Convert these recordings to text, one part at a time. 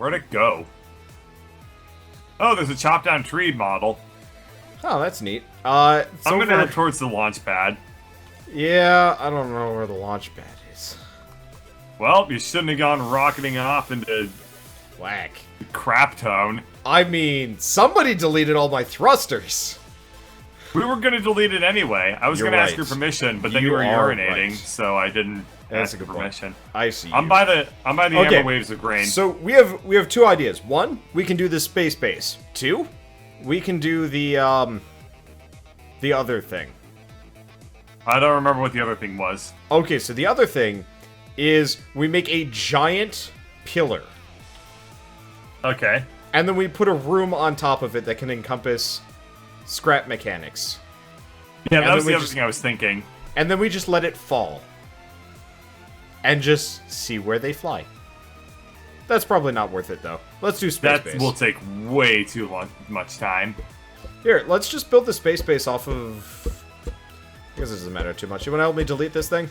Where'd it go? Oh, there's a chopped down tree model. Oh, that's neat. I'm gonna head towards the launch pad. Yeah, I don't know where the launch pad is. Well, you shouldn't have gone rocketing off into Whack. crap tone. I mean, somebody deleted all my thrusters. We were gonna delete it anyway. I was You're gonna ask right. your permission, but then You you were are urinating, right. so I didn't That's ask a good permission. point. I see. I'm by the Okay. amber waves of grain. So we have two ideas. One, we can do the space base. Two, we can do the other thing. I don't remember what the other thing was. Okay, so the other thing is we make a giant pillar. Okay. And then we put a room on top of it that can encompass scrap mechanics. Yeah, And that was then the we other thing I was thinking. And then we just let it fall. And just see where they fly. That's probably not worth it, though. Let's do space That base. will take way too much time. Here, let's just build the space base off of... I guess this doesn't matter too much. You want to help me delete this thing?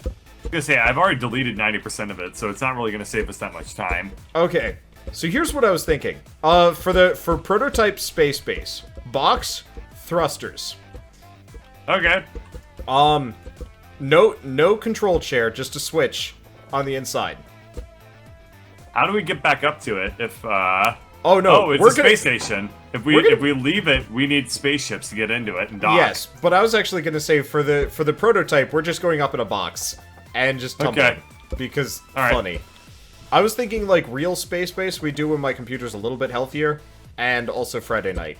I was gonna say, I've already deleted 90% of it, so it's not really gonna save us that much time. Okay, so here's what I was thinking. For prototype space base, box, thrusters. Okay. No control chair, just a switch on the inside. How do we get back up to it if, Oh no, Oh, it's we're a space station. If we leave it, we need spaceships to get into it and dock. Yes, but I was actually gonna say for the prototype, we're just going up in a box and just tumbling. Okay. Because All right. funny. I was thinking like real space base we do when my computer's a little bit healthier, and also Friday night.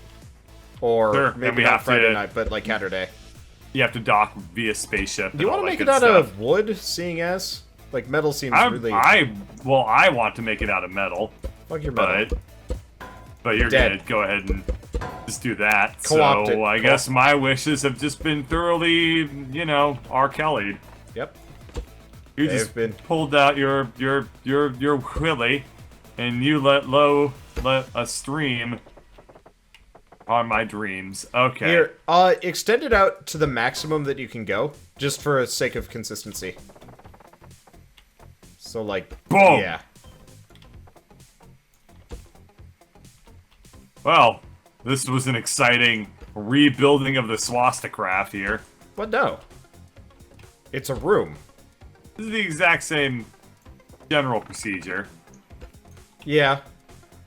Or Sure, and maybe we not have Friday to- night, but like Saturday. You have to dock via spaceship. Do you want to make it out of wood, seeing as? Like metal seems really... I want to make it out of metal, Fuck your metal. but you're Dead. gonna go ahead and just do that. Co-opt it. So I guess my wishes have just been thoroughly, R. Kelly'd. Yep. You They've just been- pulled out your willy, and you let a stream on my dreams. Okay. Here, extend it out to the maximum that you can go, just for the sake of consistency. So, like, Boom! yeah. Well, this was an exciting rebuilding of the swastika here. But no. It's a room. This is the exact same general procedure. Yeah.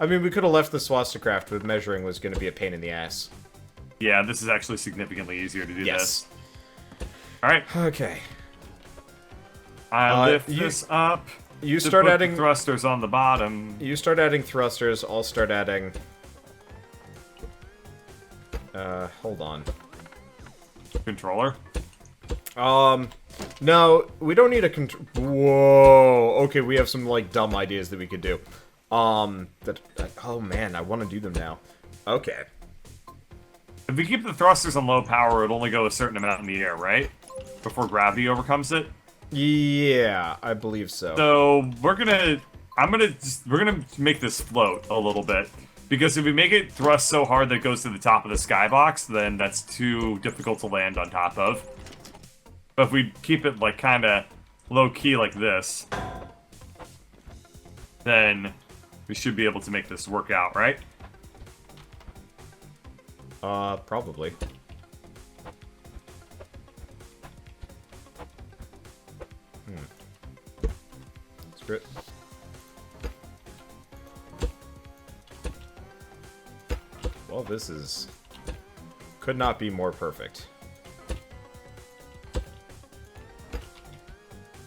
I mean, we could have left the swastika, but measuring was going to be a pain in the ass. Yeah, this is actually significantly easier to do Yes. this. Alright, Okay. I lift you- this up. You to start put adding... the thrusters on the bottom. You start adding thrusters, I'll start adding... hold on. Controller. No, we don't need a control... Whoa! Okay, we have some, like, dumb ideas that we could do. Oh man, I want to do them now. Okay. If we keep the thrusters on low power, it'll only go a certain amount in the air, right? Before gravity overcomes it. Yeah, I believe so. So we're gonna make this float a little bit. Because if we make it thrust so hard that it goes to the top of the skybox, then that's too difficult to land on top of. But if we keep it like kinda low key like this, then we should be able to make this work out, right? Probably. Screw it. Well, this is... could not be more perfect.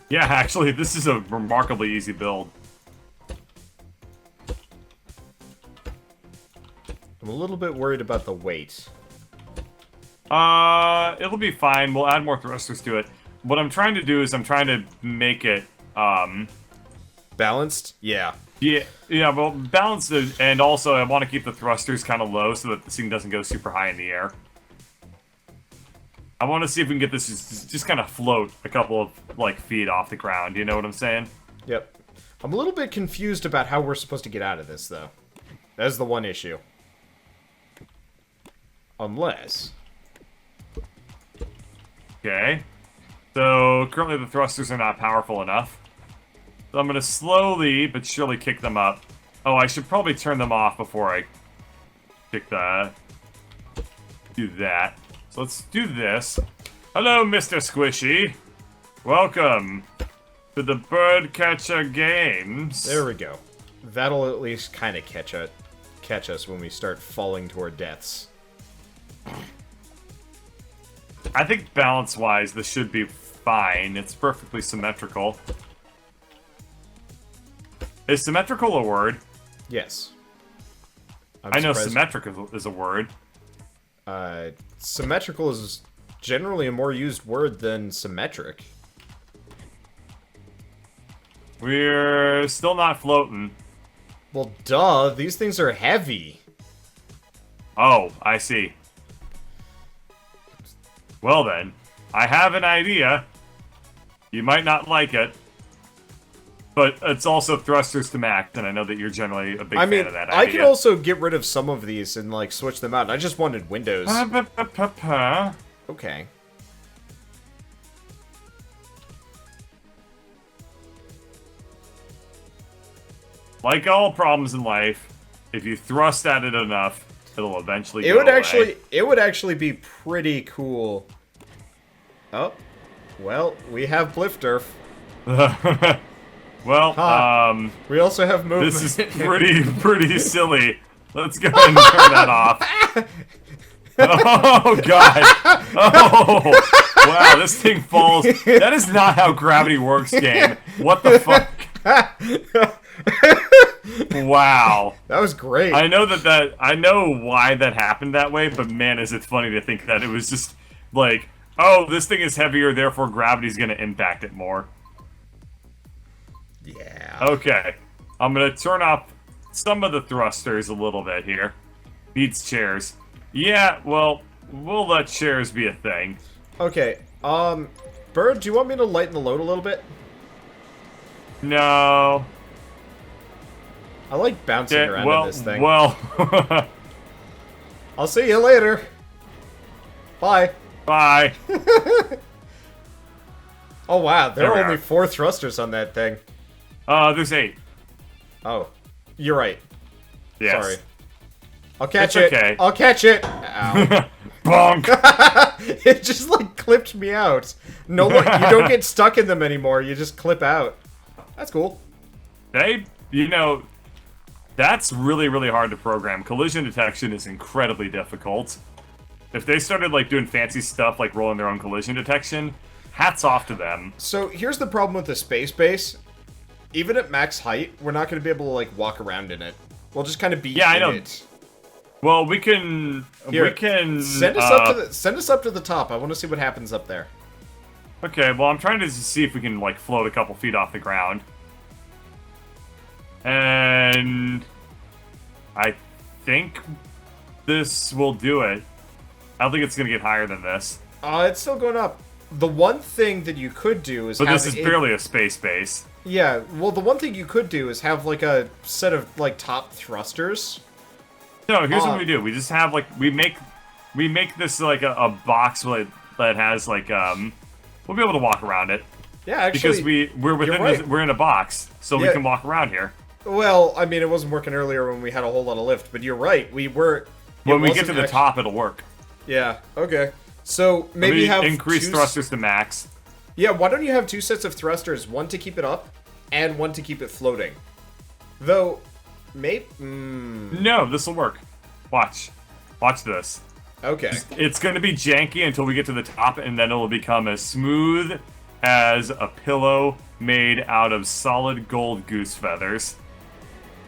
Yeah, actually, this is a remarkably easy build. I'm a little bit worried about the weight. It'll be fine. We'll add more thrusters to it. What I'm trying to do is I'm trying to make it, Balanced? Yeah. yeah, well, balanced, and also I want to keep the thrusters kind of low so that this thing doesn't go super high in the air. I want to see if we can get this just kind of float a couple of, like, feet off the ground, you know what I'm saying? Yep. I'm a little bit confused about how we're supposed to get out of this, though. That's the one issue. Unless... Okay. So, currently the thrusters are not powerful enough. So I'm going to slowly but surely kick them up. Oh, I should probably turn them off before I do that. So let's do this. Hello, Mr. Squishy. Welcome to the Birdcatcher Games. There we go. That'll at least kind of catch us when we start falling to our deaths. I think balance-wise, this should be fine. It's perfectly symmetrical. Is symmetrical a word? Yes. I know symmetrical is a word. Symmetrical is generally a more used word than symmetric. We're still not floating. Well, duh. These things are heavy. Oh, I see. Well then, I have an idea. You might not like it, but it's also thrusters to max, and I know that you're generally a big fan of that idea. I can also get rid of some of these and, like, switch them out. I just wanted windows. Okay. Like all problems in life, if you thrust at it enough, it'll eventually go away. It would actually be pretty cool. Oh, well, we have Blifterf. Well, we also have movement. This is pretty silly. Let's go ahead and turn that off. Oh god! Oh wow! This thing falls. That is not how gravity works, game. What the fuck? Wow. That was great. I know I know why that happened that way, but man, is it funny to think that it was just like, oh, this thing is heavier, therefore gravity's gonna impact it more. Yeah. Okay. I'm gonna turn off some of the thrusters a little bit here. Needs chairs. Yeah, well, we'll let chairs be a thing. Okay. Bird, do you want me to lighten the load a little bit? No. I like bouncing around in this thing. Well, I'll see you later. Bye. Bye. Oh wow, there are only are. 4 thrusters on that thing. There's 8. Oh, you're right. Yes. Sorry. I'll catch It's it. okay. I'll catch it. Ow. Bonk. It just like clipped me out. No, you don't get stuck in them anymore. You just clip out. That's cool. That's really hard to program. Collision detection is incredibly difficult. If they started like doing fancy stuff like rolling their own collision detection, hats off to them. So here's the problem with the space base. Even at max height, we're not going to be able to like walk around in it. We'll just kind of be I in know. it. Well, we can send us up to the top. I want to see what happens up there. Okay, well, I'm trying to see if we can like float a couple feet off the ground. And I think this will do it. I don't think it's going to get higher than this. It's still going up. The one thing that you could do is But this is barely a space base. Yeah, well, the one thing you could do is have, like, a set of, like, top thrusters. No, here's what we do. We just have, like, we make this, like, a box that has, like, we'll be able to walk around it. Yeah, actually, because we're within right. we're in a box, so we can walk around here. Well, I mean, it wasn't working earlier when we had a whole lot of lift, but you're right. We were... When we get to the top, it'll work. Yeah, okay. So, maybe have increase thrusters to max. Yeah, why don't you have 2 sets of thrusters, one to keep it up, and one to keep it floating? Though, maybe... No, this'll work. Watch. Watch this. Okay. It's going to be janky until we get to the top, and then it'll become as smooth as a pillow made out of solid gold goose feathers.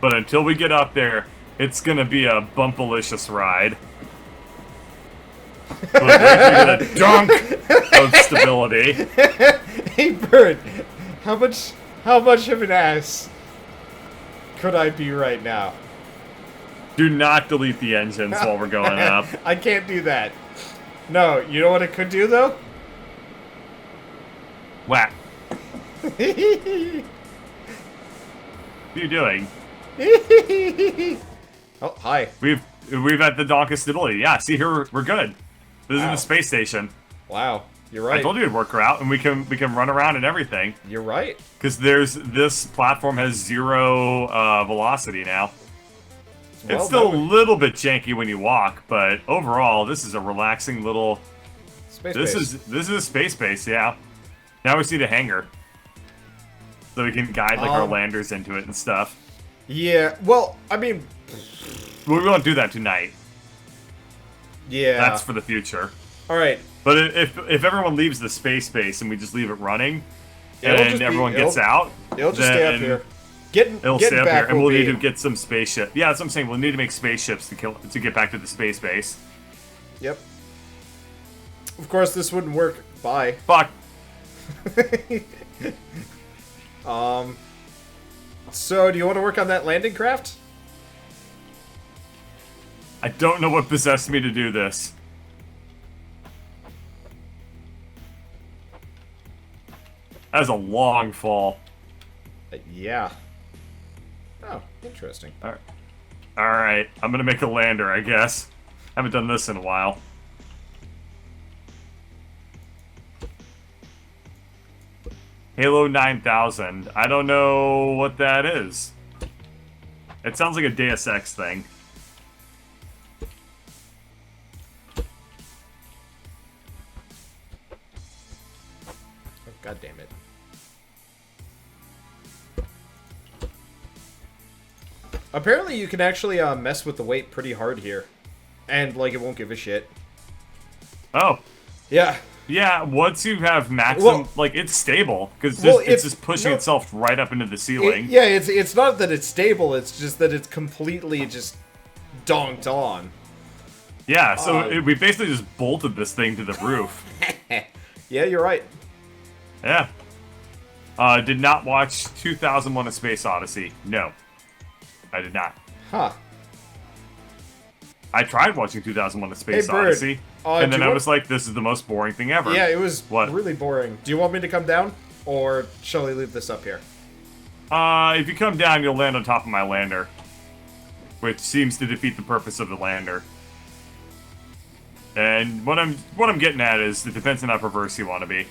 But until we get up there, it's going to be a bumpalicious ride. A dunk of stability. Hey, Bird, how much of an ass could I be right now? Do not delete the engines while we're going up. I can't do that. No, you know what it could do, though? Whack. What are you doing? Oh, hi. We've had the donk of stability. Yeah, see here, we're good. This is the space station. Wow. You're right. I told you it'd work out, and we can run around and everything. You're right. Because this platform has 0 velocity now. Well, It's still a little bit janky when you walk, but overall, this is a relaxing little. Space This base. is a space base, yeah. Now we just need a hangar, so we can guide like our landers into it and stuff. Yeah. Well, I mean. But we won't do that tonight. Yeah. That's for the future. All right. But if everyone leaves the space base and we just leave it running, It'll and just be- everyone gets out, It'll just stay up then here. Getting It'll stay up back here, and will we'll need be- to get some spaceship. Yeah, that's what I'm saying. We'll need to make spaceships to get back to the space base. Yep. Of course, this wouldn't work. Bye. Fuck. So, do you want to work on that landing craft? I don't know what possessed me to do this. That was a long fall. Yeah. Oh, interesting. Alright, I'm gonna make a lander, I guess. Haven't done this in a while. Halo 9000. I don't know what that is. It sounds like a Deus Ex thing. Oh, God damn it. Apparently, you can actually mess with the weight pretty hard here. And, like, it won't give a shit. Oh. Yeah. Yeah, once you have maximum, Well- like, it's stable. Because Well, it's just pushing no- itself right up into the ceiling. Yeah, it's not that it's stable, it's just that it's completely just donked on. Yeah, so we basically just bolted this thing to the roof. Yeah, you're right. Yeah. Did not watch 2001: A Space Odyssey. No. I did not. Huh. I tried watching 2001: A Space Hey, Bird. Odyssey, and do then you I want- was like, this is the most boring thing ever. Yeah, it was What? really boring. Do you want me to come down? Or shall we leave this up here? If you come down, you'll land on top of my lander. Which seems to defeat the purpose of the lander. And what I'm getting at is, it depends on how perverse you want to be.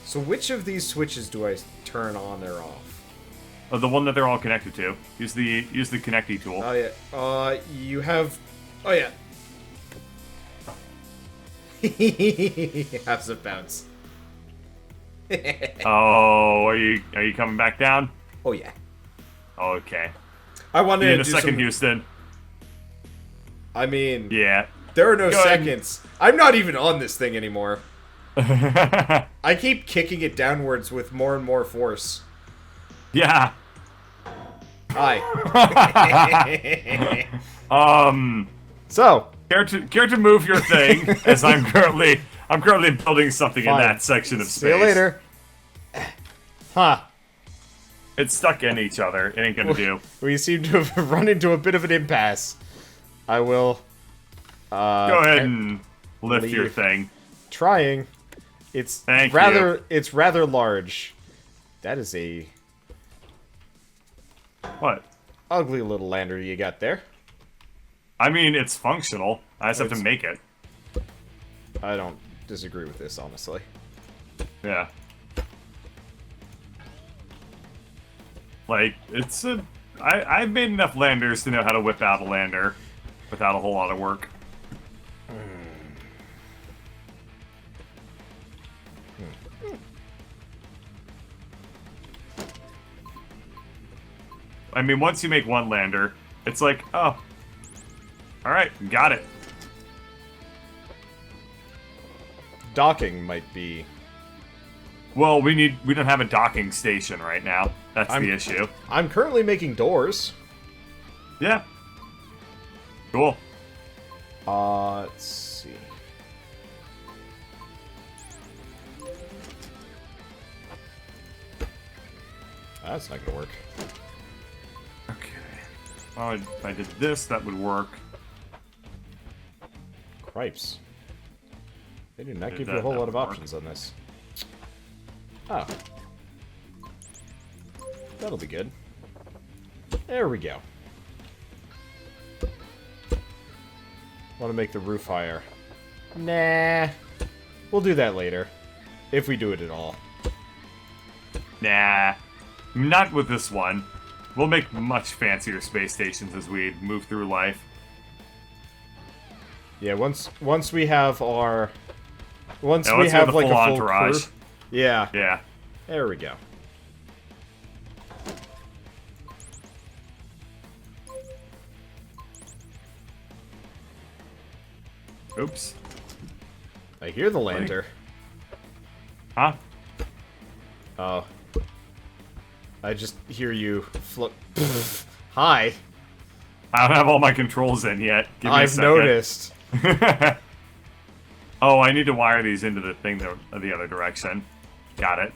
So which of these switches do I turn on or off? The one that they're all connected to. Use the connecty tool. Oh, yeah. You have... Oh, yeah. Have some bounce. Oh, are you coming back down? Oh, yeah. Okay. I wanted In to a do second, some... Houston. I mean... Yeah. There are no Go ahead. seconds. I'm not even on this thing anymore. Yeah. I keep kicking it downwards with more and more force. Hi. So, Care to move your thing as I'm currently building something Fine. in that section of space. see you later. Huh. It's stuck in each other. It ain't gonna do. We seem to have run into a bit of an impasse. I will... Go ahead and lift your leave. thing. Trying. It's Thank rather you. it's rather large. That is a What? ugly little lander you got there. I mean, it's functional. I just have to make it. I don't disagree with this, honestly. Yeah. Like, it's a... I've made enough landers to know how to whip out a lander without a whole lot of work. I mean, once you make one lander, it's like, oh, alright, got it. Docking might be... Well, we don't have a docking station right now. That's the issue. I'm currently making doors. Yeah. Cool. Let's see. That's not gonna work. Okay. Oh, if I did this, that would work. Cripes. They do not Did give you that a whole not lot of work? options on this. Oh. That'll be good. There we go. Want to make the roof higher. Nah. We'll do that later. If we do it at all. Nah, not with this one. We'll make much fancier space stations as we move through life. Yeah, once we have our... Once Yeah, we let's get have, the like, full a full entourage. crew. Yeah. Yeah. There we go. Oops. I hear the lander. Huh? Oh. I just hear you flip. Hi. I don't have all my controls in yet. Give me a I've second. noticed. Oh, I need to wire these into the thing the other direction. Got it.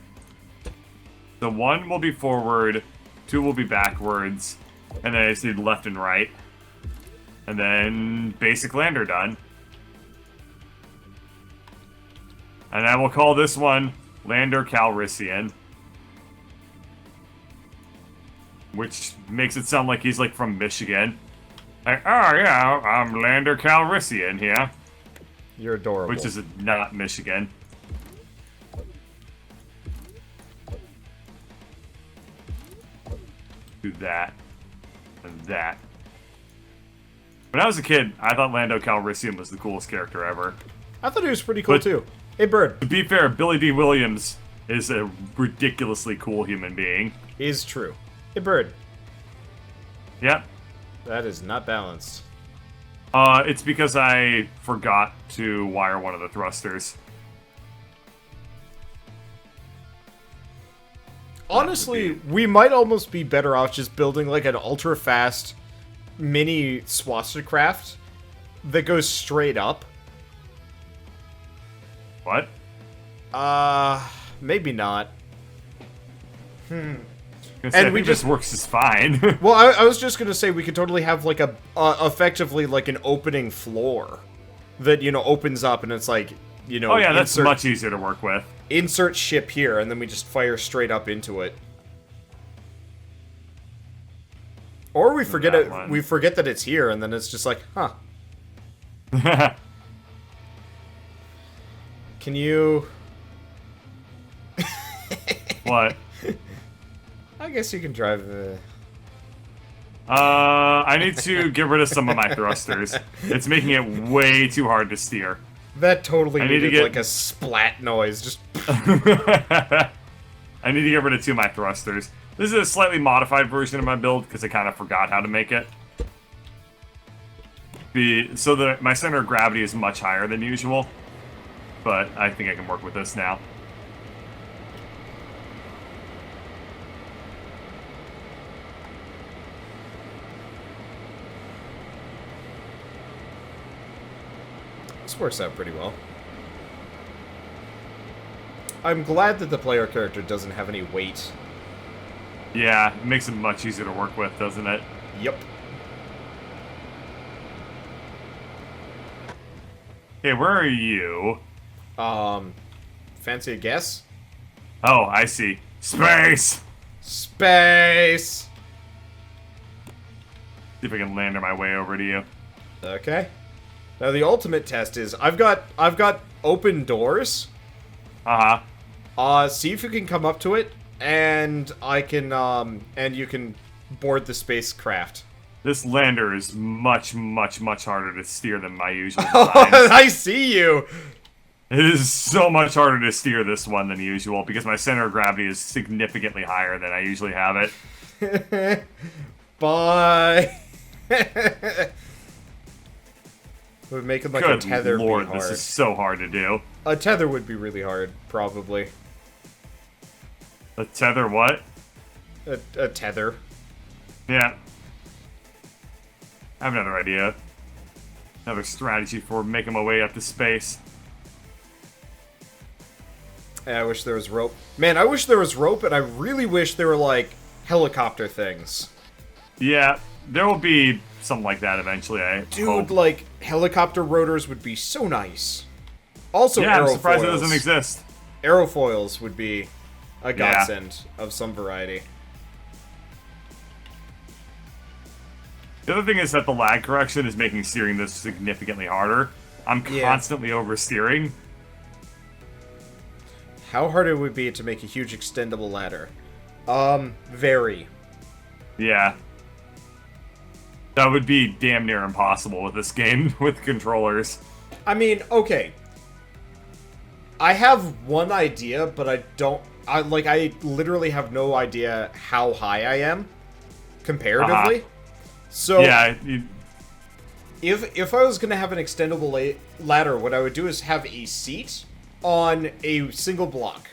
So 1 will be forward, 2 will be backwards, and then I just need left and right. And then basic lander done. And I will call this one Lander Calrissian. Which makes it sound like he's like from Michigan. Like, oh yeah, I'm Lander Calrissian here. You're adorable. Which is not Michigan. Do that. And that. When I was a kid, I thought Lando Calrissian was the coolest character ever. I thought he was pretty cool, But- too. Hey, Bird. To be fair, Billy D. Williams is a ridiculously cool human being. Is true. Hey, Bird. Yep. That is not balanced. It's because I forgot to wire one of the thrusters. Honestly, we might almost be better off just building, like, an ultra-fast mini spacecraft that goes straight up. What? Maybe not. And And we we just just- works just fine. Well, I was just gonna say we could totally have, like, a, effectively, like, an opening floor that, you know, opens up and it's like, you know, Oh yeah, that's insert, much easier to work with. insert ship here, and then we just fire straight up into it. Or we forget That it. one. We forget that it's here, and then it's just like, huh? Can you? What? I guess you can drive the. I need to get rid of some of my thrusters. It's making it way too hard to steer. That totally I need to needed get- like a splat noise. Just I need to get rid of 2 of my thrusters. This is a slightly modified version of my build because I kind of forgot how to make it. So that my center of gravity is much higher than usual, but I think I can work with this now. this works out pretty well. I'm glad that the player character doesn't have any weight. Yeah, it makes it much easier to work with, doesn't it? Yep. Okay, where are you? Fancy a guess? Oh, I see. Space! Space. See if I can lander my way over to you. Okay. Now the ultimate test is I've got open doors. Uh-huh. See if you can come up to it, and I can and you can board the spacecraft. This lander is much, much, much harder to steer than my usual Oh, designs. I see you. It is so much harder to steer this one than usual because my center of gravity is significantly higher than I usually have it. Bye. Would make it like Good a tether lord, be hard. this is so hard to do. A tether would be really hard, probably. A tether what? A tether. Yeah. I have another idea. Another strategy for making my way up to space. Yeah, I wish there was rope. Man, I wish there was rope, and I really wish there were, like, helicopter things. Yeah, there will be something like that eventually, I Dude, hope. like, helicopter rotors would be so nice. Also, Yeah, I'm aerofoils. surprised it doesn't exist. Aerofoils would be a godsend of some variety. The other thing is that the lag correction is making steering this significantly harder. I'm Yeah. constantly oversteering. how hard it would be to make a huge extendable ladder. Very. Yeah. That would be damn near impossible with this game with controllers. I mean, okay. I have one idea, but I don't... I literally have no idea how high I am, comparatively. So, yeah, if I was going to have an extendable ladder, what I would do is have a seat on a single block.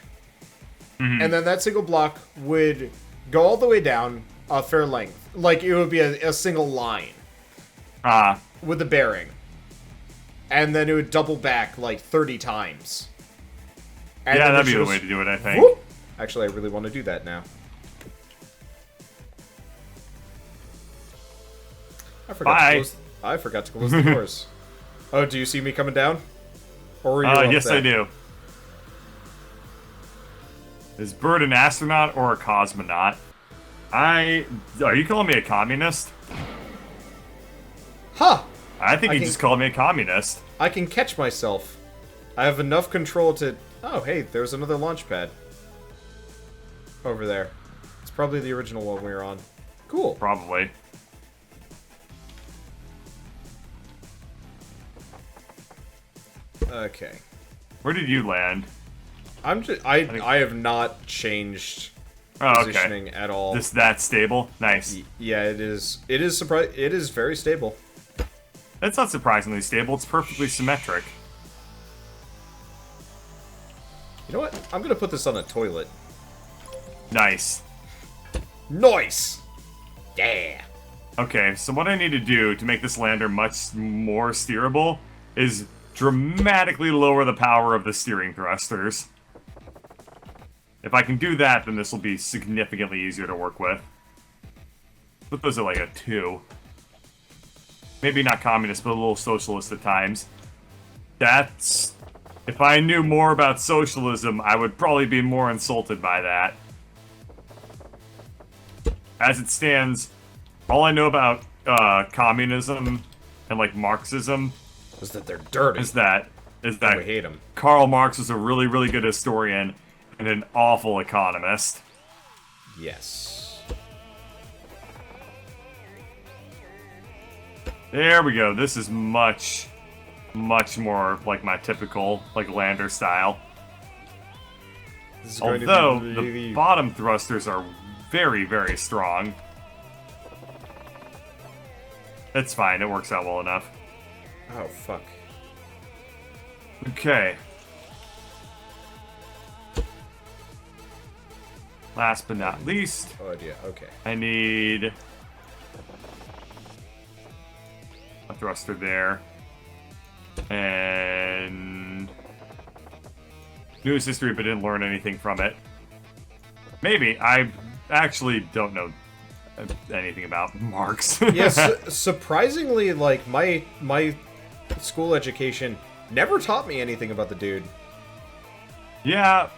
And then that single block would go all the way down a fair length. Like, it would be a single line. With the bearing. And then it would double back, like, 30 times. And yeah, that'd be the way to do it, I think. Whoop! Actually, I really want to do that now. I forgot to close the doors. Oh, do you see me coming down? Or are you up yes, there? I do. Is Bird an astronaut or a cosmonaut? Are you calling me a communist? Huh! I think you just called me a communist. I can catch myself. I have enough control to... Oh, hey, there's another launch pad. Over there. It's probably the original one we were on. Cool. Probably. Okay. Where did you land? I have not changed positioning at all. Just that stable? Nice. Yeah, it is. It is very stable. It's not surprisingly stable. It's perfectly symmetric. You know what? I'm gonna put this on a toilet. Nice. Nice! Yeah! Okay, so what I need to do to make this lander much more steerable is dramatically lower the power of the steering thrusters. If I can do that, then this will be significantly easier to work with. Put those at like a 2. Maybe not communist, but a little socialist at times. That's... If I knew more about socialism, I would probably be more insulted by that. As it stands, all I know about communism and like Marxism is that they're dirty. Is that we hate them. Karl Marx was a really, really good historian and an awful economist. Yes. There we go. This is much more like my typical like lander style. Although the bottom thrusters are very, very strong. It's fine. It works out well enough. Oh, fuck. Okay. Last but not least. Oh, dear. Okay. I need a thruster there. And news history, but didn't learn anything from it. Maybe. I actually don't know anything about Marx. Yes, surprisingly, like, my school education never taught me anything about the dude. Yeah,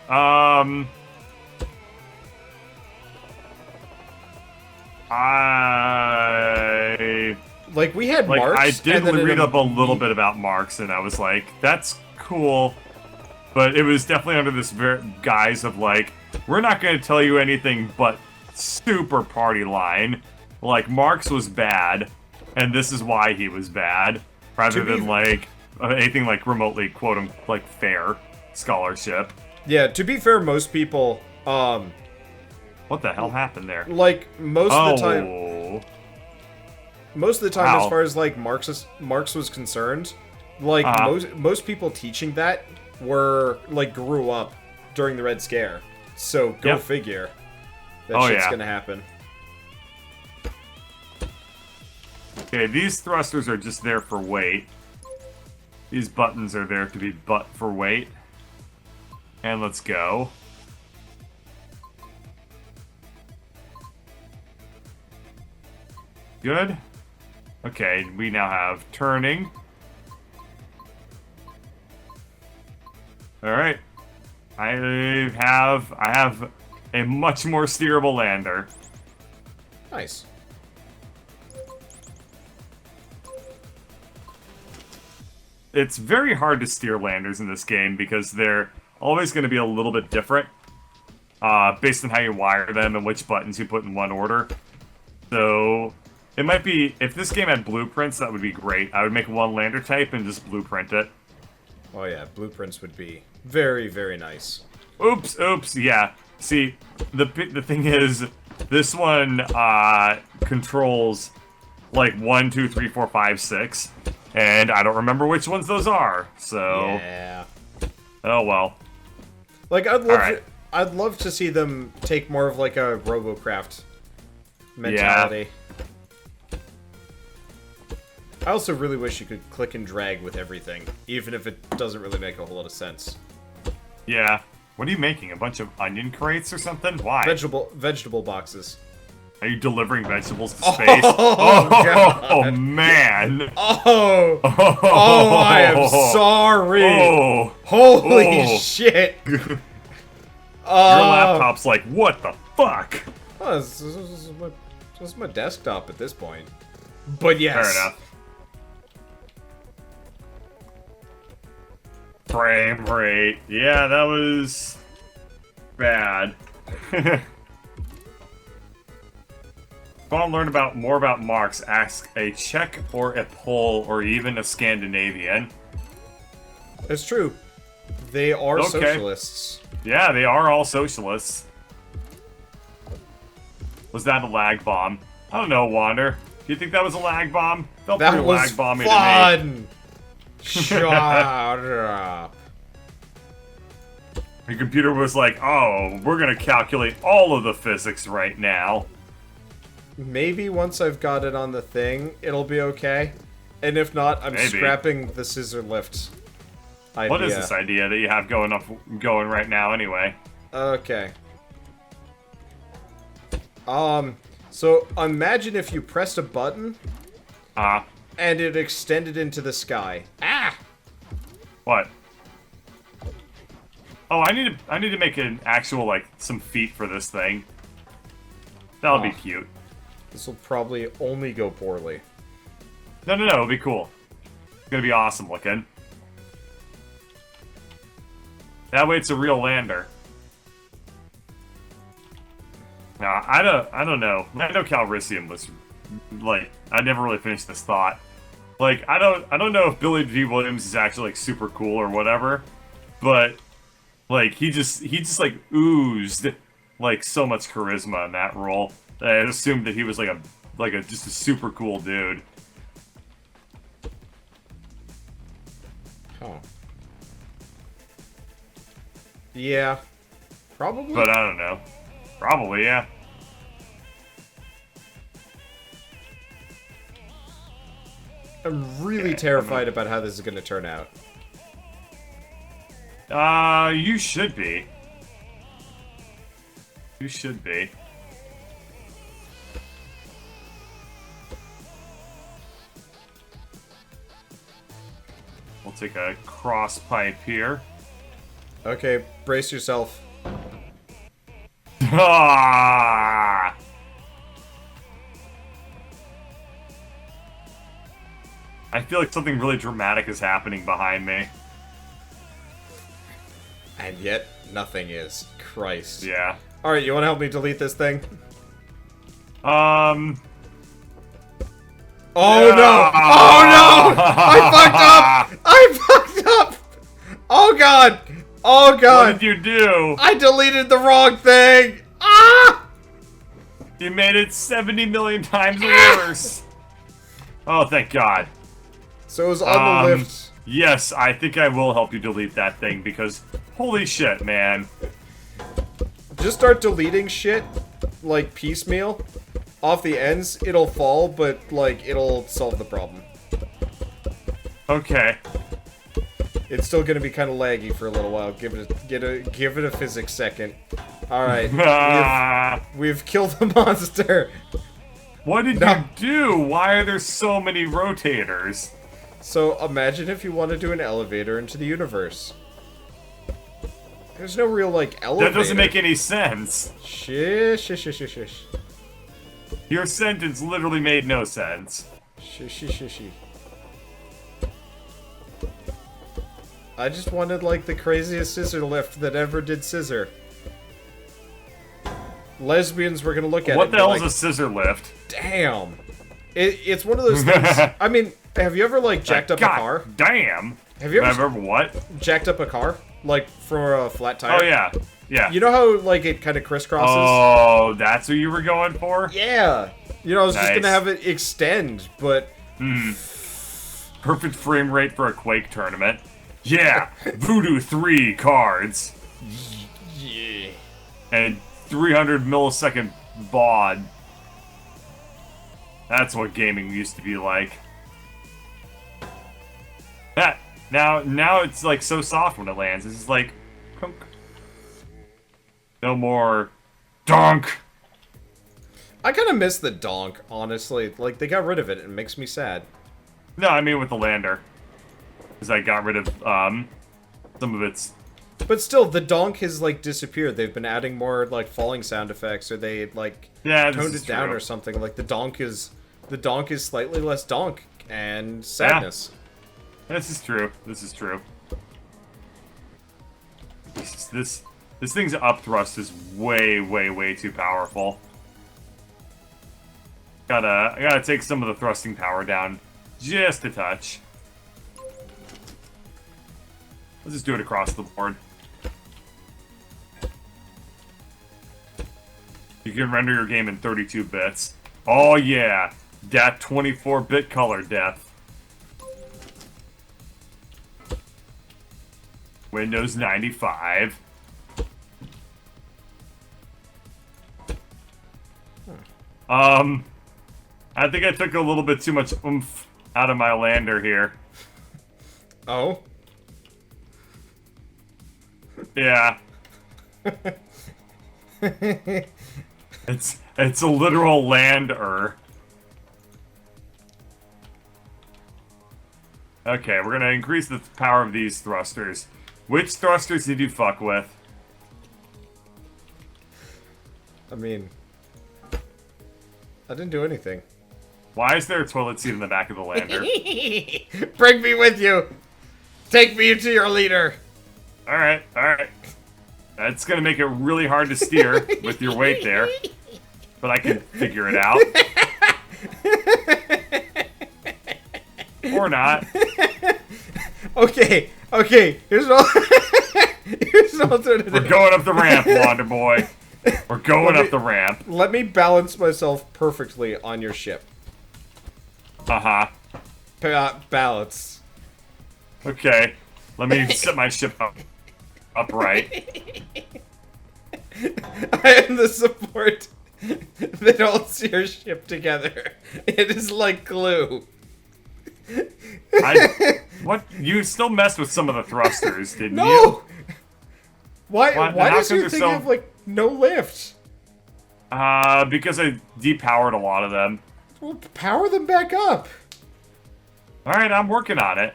Like, we had Marx, I did read up a little bit about Marx, and I was like, that's cool. But it was definitely under this guise of, like, we're not going to tell you anything but super party line. Like, Marx was bad, and this is why he was bad. Rather than, like, anything, like, remotely, quote-unquote, like, fair scholarship. Yeah, to be fair, most people, What the hell happened there? like, most of the time, Wow. as far as, like, Marx was concerned, like, most people teaching that were, like, grew up during the Red Scare. So, go figure. That shit's gonna happen. Okay, these thrusters are just there for weight. These buttons are there to be butt for weight. And let's go. Good. Okay, we now have turning. Alright. I have a much more steerable lander. Nice. It's very hard to steer landers in this game because they're always going to be a little bit different, based on how you wire them and which buttons you put in what order. So it might be, if this game had blueprints, that would be great. I would make one lander type and just blueprint it. Oh yeah, blueprints would be very, very nice. Oops, yeah. See, the thing is, this one controls like 1, 2, 3, 4, 5, 6, and I don't remember which ones those are. So yeah. Oh well. Like I'd love to see them take more of like a RoboCraft mentality. Yeah. I also really wish you could click and drag with everything, even if it doesn't really make a whole lot of sense. Yeah. What are you making? A bunch of onion crates or something? Why? Vegetable boxes. Are you delivering vegetables to space? Oh man! Oh, I am sorry. Oh, holy shit! Your laptop's like, what the fuck? Oh, this is my desktop at this point. But yes. Fair enough. Frame rate. Yeah, that was bad. If you want to learn more about marks, ask a Czech or a Pole or even a Scandinavian. It's true. They are socialists. Yeah, they are all socialists. Was that a lag bomb? I don't know, Wander. Do you think that was a lag bomb? Felt that pretty was lag bomby fun. to me. Shut up. Your computer was like, oh, we're gonna calculate all of the physics right now. Maybe once I've got it on the thing, it'll be okay. And if not, I'm scrapping the scissor lift idea. What is this idea that you have going right now anyway? Okay. So imagine if you pressed a button and it extended into the sky. Ah! What? Oh, I need to make an actual, like, some feet for this thing. That'll be cute. This will probably only go poorly. No, it'll be cool. It's gonna be awesome looking. That way it's a real lander. Nah, I don't know. I know Calrissian was, like, I never really finished this thought. Like, I don't know if Billy D. Williams is actually, like, super cool or whatever, but, like, he just like, oozed, like, so much charisma in that role. I assumed that he was, just a super cool dude. Oh. Yeah. Probably. But I don't know. Probably, yeah. I'm really terrified about how this is going to turn out. You should be. You should be. We'll take a cross pipe here. Okay, brace yourself. Ah! I feel like something really dramatic is happening behind me. And yet, nothing is. Christ. Yeah. Alright, you want to help me delete this thing? Oh no! Oh no! I fucked up! I fucked up! Oh god! Oh god! What did you do? I deleted the wrong thing! Ah! You made it 70 million times worse. Oh, thank God. So it was on the lift. Yes, I think I will help you delete that thing because holy shit, man. Just start deleting shit, like piecemeal, off the ends. It'll fall, but like it'll solve the problem. Okay. It's still gonna be kind of laggy for a little while. Give it a physics second. All right, we've killed the monster. What did you do? Why are there so many rotators? So imagine if you want to do an elevator into the universe. There's no real like elevator. That doesn't make any sense. Shish. Your sentence literally made no sense. Shish. I just wanted, like, the craziest scissor lift that ever did scissor. Lesbians were gonna look at it What and the be hell like, is a scissor lift? damn. It's one of those things. I mean, have you ever, like, jacked up a God car? Damn. Have you ever what? jacked up a car? Like, for a flat tire? Oh, yeah. Yeah. You know how, like, it kind of crisscrosses? Oh, that's what you were going for? Yeah. You know, I was just Nice. gonna have it extend, but... Perfect frame rate for a Quake tournament. Yeah, Voodoo 3 cards. Yeah. And 300 millisecond baud. That's what gaming used to be like. That now it's like so soft when it lands. It's just like clunk. No more donk. I kind of miss the donk, honestly. Like, they got rid of it, and it makes me sad. No, I mean with the lander. Because I got rid of some of its. But still, the donk has, like, disappeared. They've been adding more, like, falling sound effects, or they, like, toned it down or something. Like, the donk is slightly less donk, and sadness. Yeah. This is true. This is true. This thing's up thrust is way too powerful. I gotta take some of the thrusting power down just a touch. Let's just do it across the board. You can render your game in 32 bits. Oh yeah, that 24-bit color depth. Windows 95. I think I took a little bit too much oomph out of my lander here. Oh? Yeah. It's a literal lander. Okay, we're gonna increase the power of these thrusters. Which thrusters did you fuck with? I mean... I didn't do anything. Why is there a toilet seat in the back of the lander? Bring me with you! Take me to your leader! Alright, alright. That's gonna make it really hard to steer with your weight there. But I can figure it out. Or not. Okay, here's an alternative. We're going up the ramp, Wander Boy. We're going up the ramp. Let me balance myself perfectly on your ship. Uh-huh. Balance. Okay. Let me set my ship upright. I am the support that holds your ship together. It is like glue. What? You still messed with some of the thrusters, didn't you? No! Why How does come your they're thing so- have, like, no lift? Because I depowered a lot of them. Well, power them back up. Alright, I'm working on it.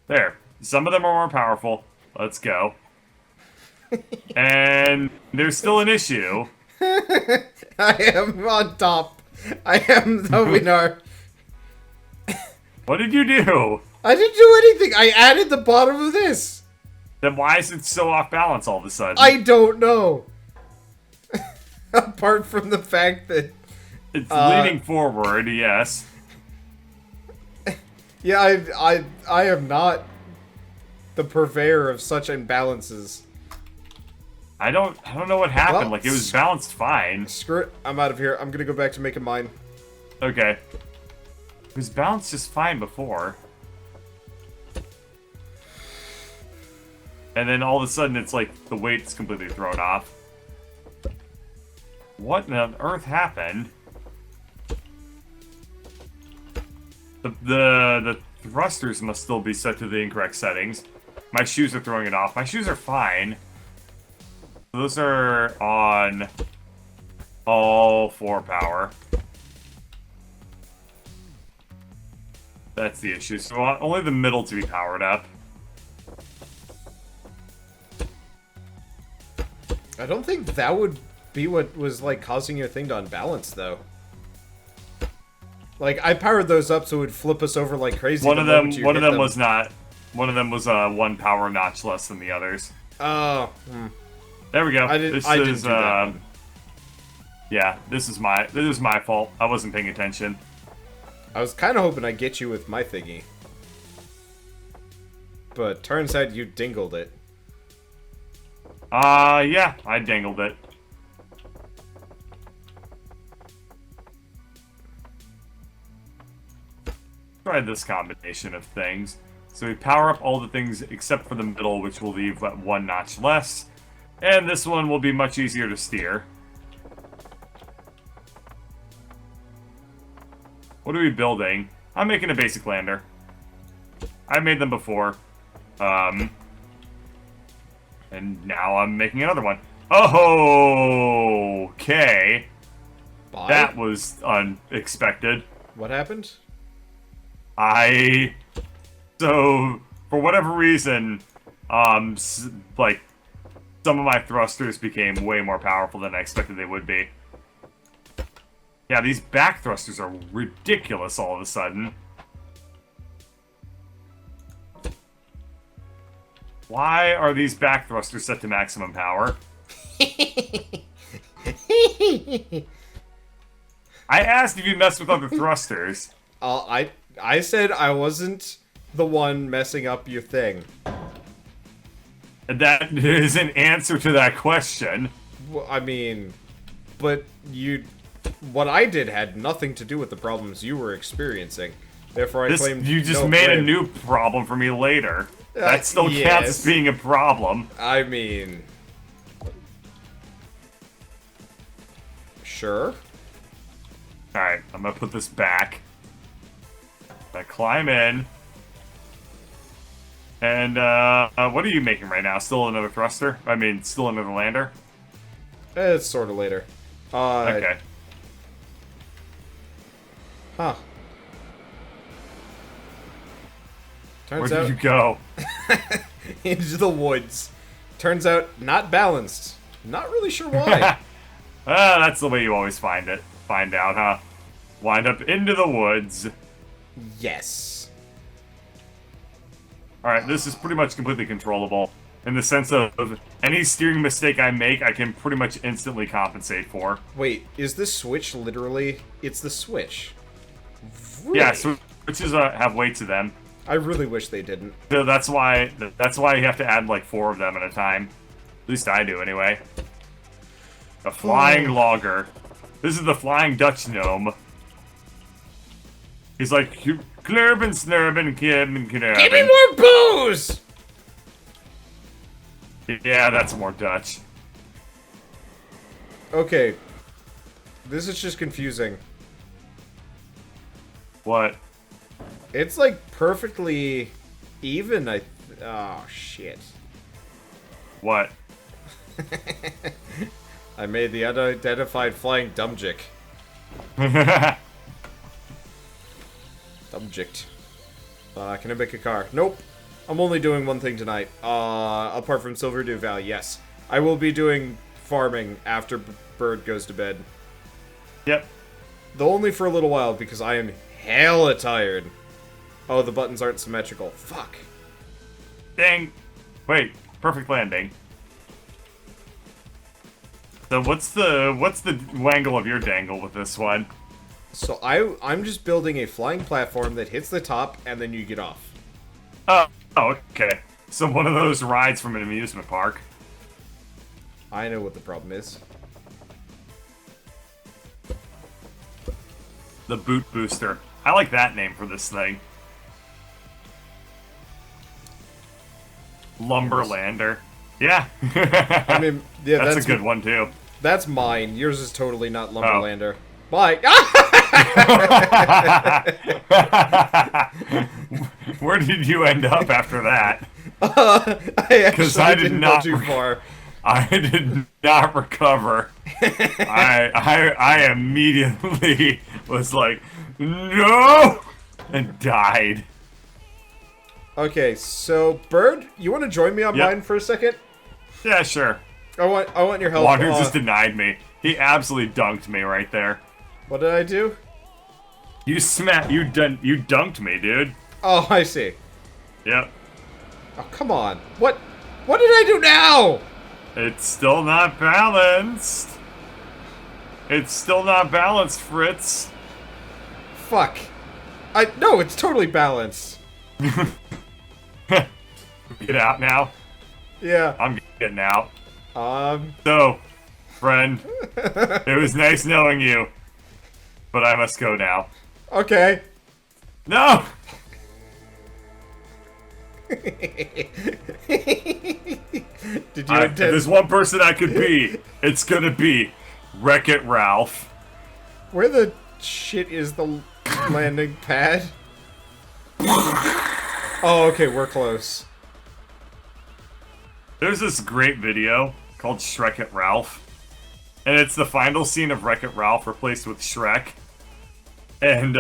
There. Some of them are more powerful. Let's go. And there's still an issue. I am on top. I am the winner. What did you do? I didn't do anything. I added the bottom of this. Then why is it so off balance all of a sudden? I don't know. Apart from the fact that... It's leaning forward, yes. Yeah, I am not the purveyor of such imbalances. I don't know what happened. Well, Like, it was balanced fine. Screw it. I'm out of here. I'm gonna go back to making mine. Okay. It was balanced just fine before. And then all of a sudden, it's like the weight's completely thrown off. What on earth happened? The thrusters must still be set to the incorrect settings. My shoes are throwing it off. My shoes are fine. Those are on all 4 power. That's the issue. So I want only the middle to be powered up. I don't think that would be what was, like, causing your thing to unbalance, though. Like, I powered those up so it would flip us over like crazy. One of them was not. One of them was one power notch less than the others. Oh. There we go. I didn't do that. Yeah, this is my fault. I wasn't paying attention. I was kind of hoping I'd get you with my thingy. But turns out you dingled it. Yeah, I dangled it. Try this combination of things. So we power up all the things except for the middle, which will leave one notch less. And this one will be much easier to steer. What are we building? I'm making a basic lander. I made them before. And now I'm making another one. Oh, okay. Bye? That was unexpected. What happened? So, for whatever reason, like, some of my thrusters became way more powerful than I expected they would be. Yeah, these back thrusters are ridiculous all of a sudden. Why are these back thrusters set to maximum power? I asked if you messed with other thrusters. I said I wasn't the one messing up your thing. That is an answer to that question. Well, I mean, but what I did had nothing to do with the problems you were experiencing. Therefore, I claimed you just no made blame. a new problem for me later. That still yes. counts as being a problem. I mean, sure. Alright, I'm gonna put this back. I climb in. And, what are you making right now? Still another thruster? I mean, still another lander? It's sort of later. Okay. Huh. Turns Where out did you go? into the woods. Turns out not balanced. Not really sure why. That's the way you always find out, huh? Wind up into the woods. Yes. Alright, this is pretty much completely controllable. In the sense of any steering mistake I make, I can pretty much instantly compensate for. Wait, is this switch literally... It's the switch. Really? Yeah, switches have weight to them. I really wish they didn't. So that's why you have to add like 4 of them at a time. At least I do, anyway. The flying logger. This is the flying Dutch gnome. He's like, Klurben, Snurben, Kibben, Knurben. Give me more booze! Yeah, that's more Dutch. Okay. This is just confusing. What? It's like perfectly even, oh, shit. What? I made the unidentified flying dumbjick. Dumbjicked. Can I make a car? Nope. I'm only doing one thing tonight. Apart from Silverdew Valley, yes. I will be doing farming after Bird goes to bed. Yep. Though only for a little while, because I am hella tired. Oh, the buttons aren't symmetrical. Fuck. Dang. Wait, perfect landing. So what's the wangle of your dangle with this one? So I'm just building a flying platform that hits the top, and then you get off. Oh, okay. So one of those rides from an amusement park. I know what the problem is. The boot booster. I like that name for this thing. Lumberlander. Yeah. I mean, yeah, that's a good one too. That's mine. Yours is totally not Lumberlander. Oh. Bye. Where did you end up after that? I actually didn't go too far. I did not recover. I immediately was like, no, and died. Okay, so Bird, you want to join me on mine for a second? Yeah, sure. I want your help. Wander just denied me. He absolutely dunked me right there. What did I do? You dunked me, dude. Oh, I see. Yep. Oh, come on. What did I do now? It's still not balanced. It's still not balanced, Fritz. Fuck. No, it's totally balanced. Get out now. Yeah. I'm getting out. Um. So, friend, it was nice knowing you, but I must go now. Okay. No! Did you If intend? there's one person I could be, it's gonna be Wreck-It Ralph. Where the shit is the landing pad? Oh, okay, we're close. There's this great video called Shrek-It Ralph, and it's the final scene of Wreck-It Ralph replaced with Shrek, and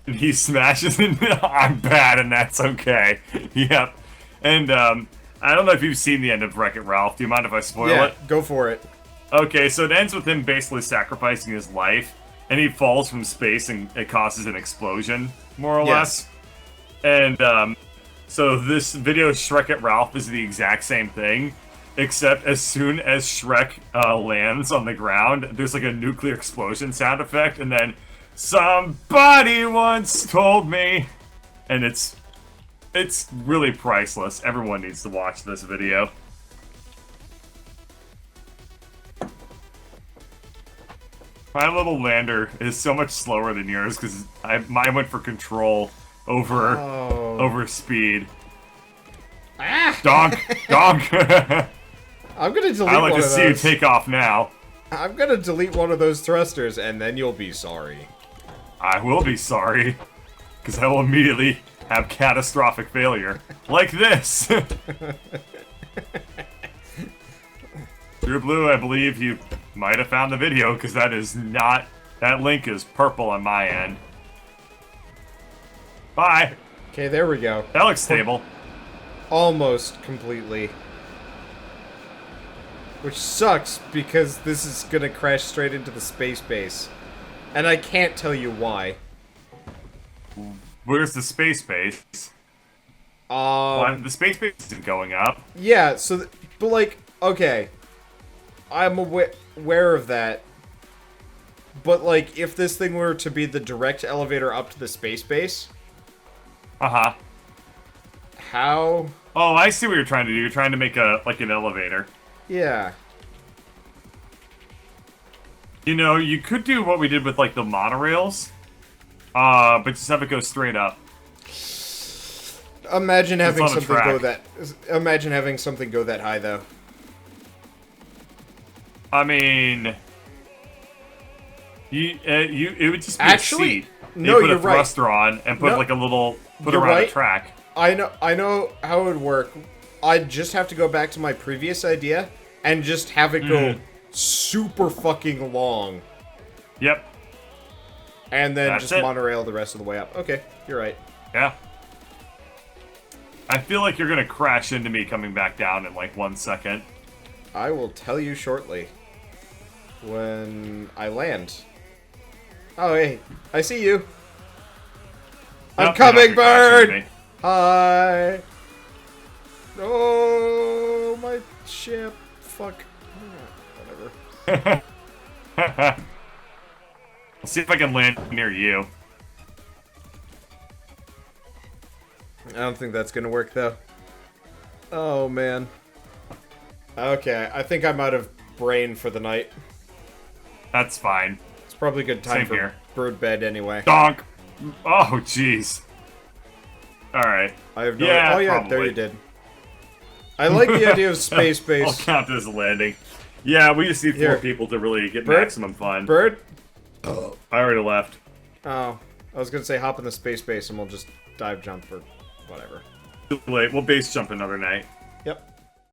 he smashes into I'm bad, and that's okay. Yep. And I don't know if you've seen the end of Wreck-It Ralph. Do you mind if I spoil it? Go for it. Okay, so it ends with him basically sacrificing his life, and he falls from space, and it causes an explosion, more or less. And so this video, Shrek-It Ralph, is the exact same thing, except as soon as Shrek lands on the ground, there's like a nuclear explosion sound effect, and then somebody once told me, and it's really priceless. Everyone needs to watch this video. My little lander is so much slower than yours because mine went for control over speed. Ah! Donk, donk. I'm gonna delete I like one to of see you those. take off now. I'm gonna delete one of those thrusters, and then you'll be sorry. I will be sorry, because I will immediately have catastrophic failure, like this. True Blue, I believe you might have found the video, because that link is purple on my end. Bye. Okay, there we go. That looks stable. Almost completely. Which sucks, because this is gonna crash straight into the space base. And I can't tell you why. Where's the space base? The space base isn't going up. Yeah, so, but like, okay. I'm aware of that. But like, if this thing were to be the direct elevator up to the space base... Uh-huh. How? Oh, I see what you're trying to do. You're trying to make an elevator. Yeah. You know, you could do what we did with, like, the monorails. But just have it go straight up. Imagine having on a something go track. Imagine having something go that high, though. I mean... it would just be Actually, a seat. no, you put you're a thruster right. on and put, No, like, a little... Put you're around right. a track. I know how it would work. I'd just have to go back to my previous idea and just have it go super fucking long. Yep. And then That's just it. monorail the rest of the way up. Okay, you're right. Yeah. I feel like you're gonna crash into me coming back down in, like, 1 second. I will tell you shortly. When I land. Oh, hey. I see you. I'm Nope, you're not coming, gonna crash into bird! me. Hi! Oh, my ship. Fuck. Whatever. I'll see if I can land near you. I don't think that's gonna work, though. Oh, man. Okay, I think I'm out of brain for the night. That's fine. It's probably a good time Same for here. bird bed anyway. Donk! Oh, jeez. Alright. I have no Yeah, Oh, yeah, probably. there you did. I like the idea of space I'll base. count this as a landing. Yeah, we just need Here. 4 people to really get Bird? maximum fun. Bird? I already left. Oh, I was gonna say hop in the space base and we'll just dive jump or whatever. Too late. We'll base jump another night. Yep.